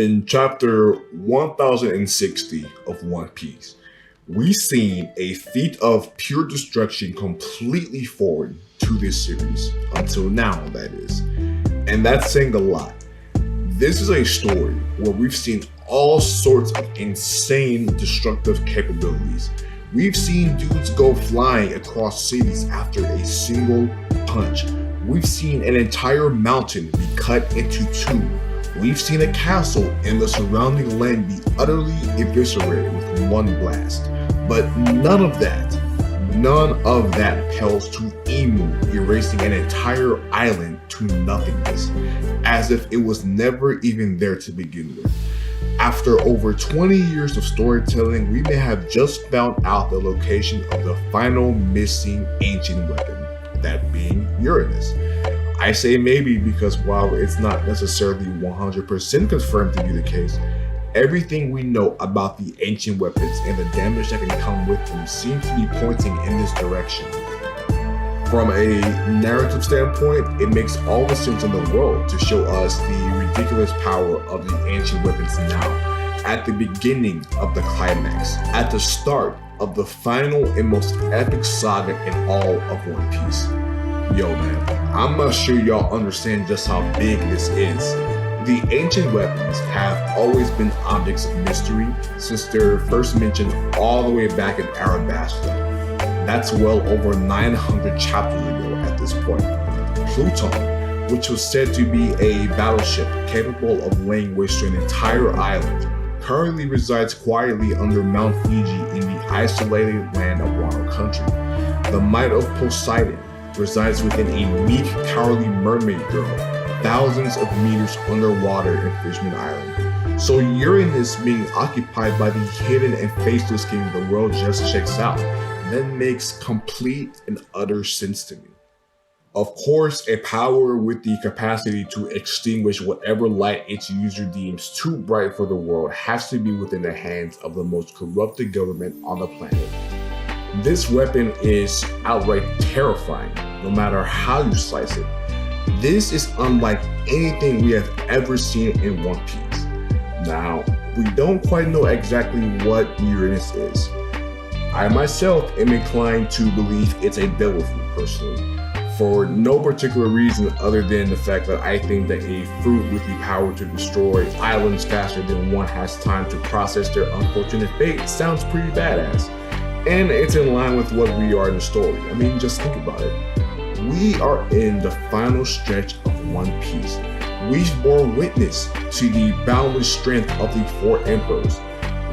In chapter 1060 of One Piece, we've seen a feat of pure destruction completely foreign to this series, until now, that is. And that's saying a lot. This is a story where we've seen all sorts of insane destructive capabilities. We've seen dudes go flying across cities after a single punch. We've seen an entire mountain be cut into two. We've seen a castle and the surrounding land be utterly eviscerated with one blast. But none of that pales to Imu erasing an entire island to nothingness, as if it was never even there to begin with. After over 20 years of storytelling, we may have just found out the location of the final missing ancient weapon, that being Uranus. I say maybe because while it's not necessarily 100% confirmed to be the case, everything we know about the ancient weapons and the damage that can come with them seems to be pointing in this direction. From a narrative standpoint, it makes all the sense in the world to show us the ridiculous power of the ancient weapons now, at the beginning of the climax, at the start of the final and most epic saga in all of One Piece. Yo man, I'm not sure y'all understand just how big this is. The ancient weapons have always been objects of mystery since their first mention all the way back in Arabasta. That's well over 900 chapters ago at this point. Pluton, which was said to be a battleship capable of laying waste to an entire island, currently resides quietly under Mount Fiji in the isolated land of Wano country. The might of Poseidon resides within a meek, cowardly mermaid girl, thousands of meters underwater in Fishman Island. So Uranus being occupied by the hidden and faceless king of the world just checks out. That makes complete and utter sense to me. Of course, a power with the capacity to extinguish whatever light its user deems too bright for the world has to be within the hands of the most corrupted government on the planet. This weapon is outright terrifying, no matter how you slice it. This is unlike anything we have ever seen in One Piece. Now, we don't quite know exactly what Uranus is. I myself am inclined to believe it's a devil fruit personally, for no particular reason other than the fact that I think that a fruit with the power to destroy islands faster than one has time to process their unfortunate fate sounds pretty badass. And it's in line with what we are in the story. I mean, just think about it. We are in the final stretch of One Piece. We've borne witness to the boundless strength of the four emperors.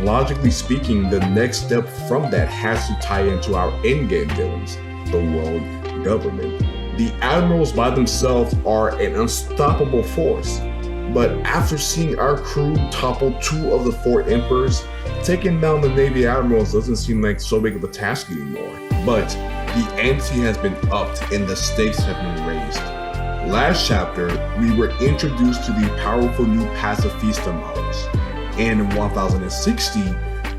Logically speaking, the next step from that has to tie into our endgame villains, the world government. The admirals by themselves are an unstoppable force, but after seeing our crew topple two of the four emperors, taking down the Navy admirals doesn't seem like so big of a task anymore. But the ante has been upped and the stakes have been raised. Last chapter, we were introduced to the powerful new pacifista models. In 1060,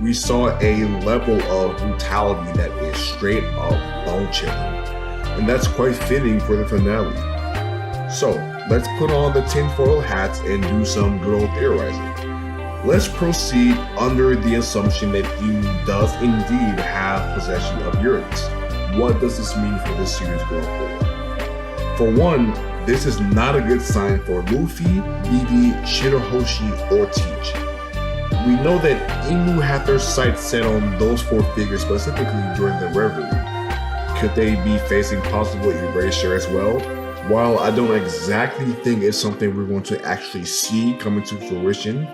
we saw a level of brutality that is straight up bone-chilling. And that's quite fitting for the finale. So, let's put on the tinfoil hats and do some good old theorizing. Let's proceed under the assumption that Imu does indeed have possession of Uranus. What does this mean for this series going forward? For one, this is not a good sign for Luffy, Vivi, Shirahoshi, or Teach. We know that Imu had their sights set on those four figures specifically during the reverie. Could they be facing possible erasure as well? While I don't exactly think it's something we're going to actually see coming to fruition,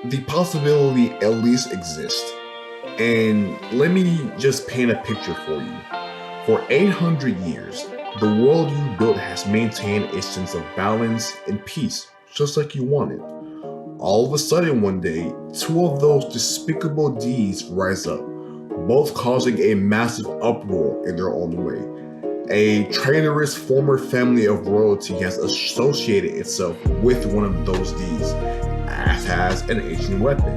the possibility at least exists. And let me just paint a picture for you. For 800 years, the world you built has maintained a sense of balance and peace, just like you wanted. All of a sudden one day, two of those despicable deeds rise up, both causing a massive uproar in their own way. A traitorous former family of royalty has associated itself with one of those deeds, as has an ancient weapon.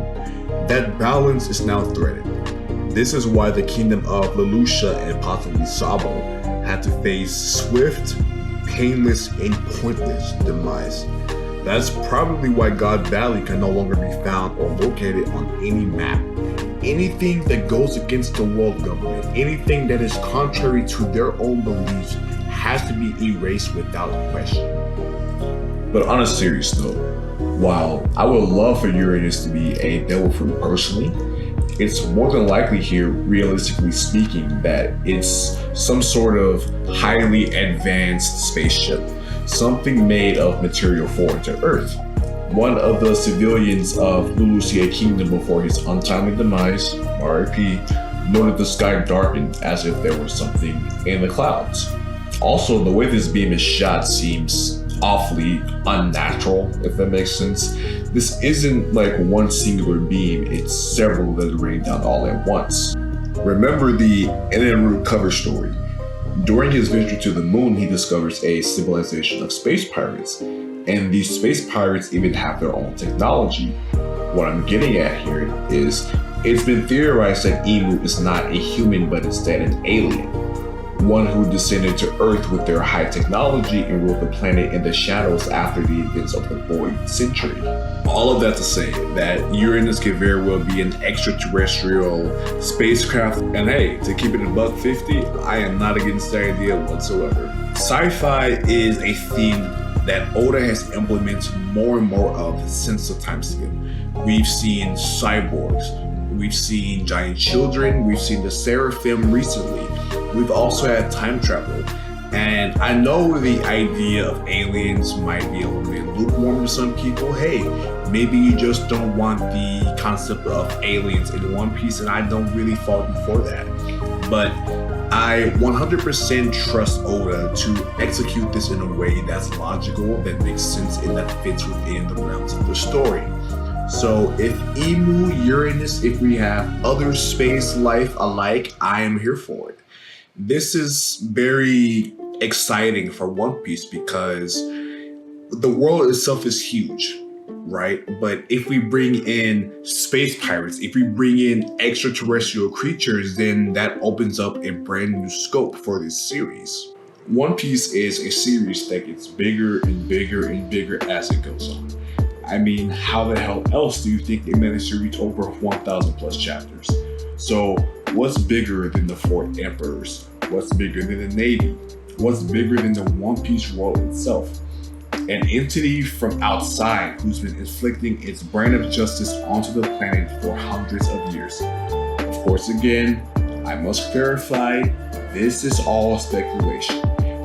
That balance is now threatened. This is why the kingdom of Leloucha and possibly Sabo had to face swift, painless, and pointless demise. That's probably why God Valley can no longer be found or located on any map. Anything that goes against the world government, anything that is contrary to their own beliefs, has to be erased without question. But on a serious note, while I would love for Uranus to be a devil fruit personally, it's more than likely here, realistically speaking, that it's some sort of highly advanced spaceship, something made of material foreign to Earth. One of the civilians of Lulusia Kingdom before his untimely demise, RIP, noted the sky darkened as if there was something in the clouds. Also, the way this beam is shot seems awfully unnatural, if that makes sense. This isn't like one singular beam, it's several that are raining down all at once. Remember the Enenru cover story. During his venture to the moon, he discovers a civilization of space pirates, and these space pirates even have their own technology. What I'm getting at here is, it's been theorized that Emu is not a human but instead an alien, one who descended to Earth with their high technology and ruled the planet in the shadows after the events of the Void Century. All of that to say that Uranus could very well be an extraterrestrial spacecraft, and hey, to keep it a $150, I am not against the idea whatsoever. Sci-fi is a theme that Oda has implemented more and more of since the time skip. We've seen cyborgs, we've seen giant children, we've seen the Seraphim recently. We've also had time travel. And I know the idea of aliens might be a little bit lukewarm to some people. Hey, maybe you just don't want the concept of aliens in One Piece, and I don't really fault you for that. But I 100% trust Oda to execute this in a way that's logical, that makes sense, and that fits within the realms of the story. So if Emu, Uranus, if we have other space life alike, I am here for it. This is very exciting for One Piece because the world itself is huge, right? But if we bring in space pirates, if we bring in extraterrestrial creatures, then that opens up a brand new scope for this series. One Piece is a series that gets bigger and bigger and bigger as it goes on. I mean, how the hell else do you think they managed to reach over 1,000 plus chapters? So what's bigger than the 4 emperors? What's bigger than the Navy? What's bigger than the One Piece world itself? An entity from outside who's been inflicting its brand of justice onto the planet for hundreds of years. Of course, again, I must clarify, this is all speculation.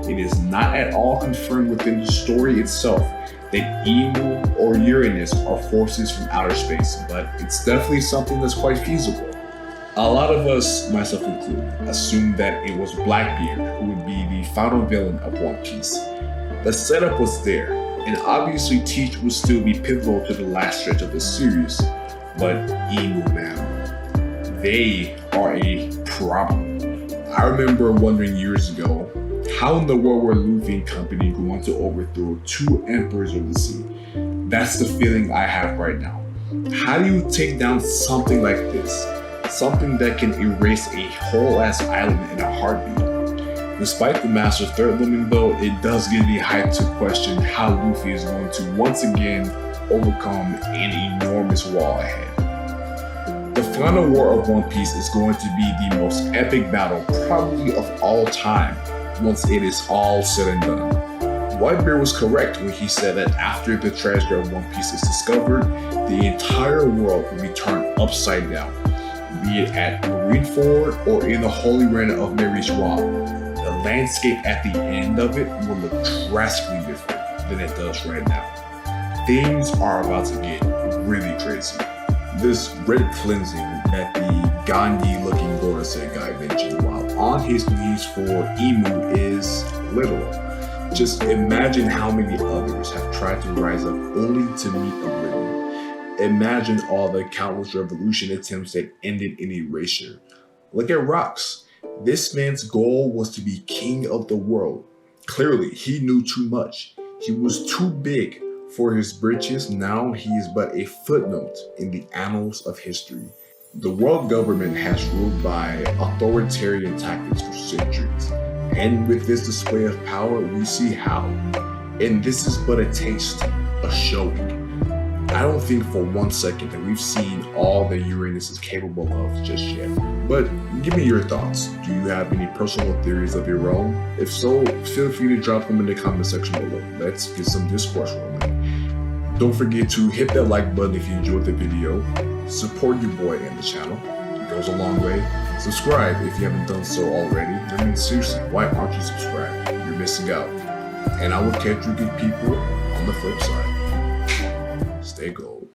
It is not at all confirmed within the story itself that Emu or Uranus are forces from outer space, but it's definitely something that's quite feasible. A lot of us, myself included, assumed that it was Blackbeard who would be the final villain of One Piece. The setup was there, and obviously Teach would still be pivotal to the last stretch of the series, but Emu, man, they are a problem. I remember wondering years ago, how in the world were Luffy and company going to overthrow 2 emperors of the sea? That's the feeling I have right now. How do you take down something like this? Something that can erase a whole ass island in a heartbeat. Despite the Master Threat looming though, it does give me hype to question how Luffy is going to once again overcome an enormous wall ahead. The final war of One Piece is going to be the most epic battle probably of all time once it is all said and done. Whitebeard was correct when he said that after the treasure of One Piece is discovered, the entire world will be turned upside down. Be it at Marineford or in the Holy Land of Mary Schwab, the landscape at the end of it will look drastically different than it does right now. Things are about to get really crazy. This red cleansing that the Gandhi-looking Gorosei guy mentioned while on his knees for Emu is literal. Just imagine how many others have tried to rise up only to meet oblivion. Imagine all the countless revolution attempts that ended in erasure. Look at Rocks. This man's goal was to be king of the world. Clearly, he knew too much. He was too big for his britches. Now he is but a footnote in the annals of history. The world government has ruled by authoritarian tactics for centuries. And with this display of power, we see how. And this is but a taste. a showing. I don't think for 1 second that we've seen all that Uranus is capable of just yet. But give me your thoughts. Do you have any personal theories of your own? If so, feel free to drop them in the comment section below. Let's get some discourse rolling. Don't forget to hit that like button if you enjoyed the video. Support your boy and the channel. It goes a long way. Subscribe if you haven't done so already. I mean, seriously, why aren't you subscribed? You're missing out. And I will catch you good people on the flip side. Stay gold.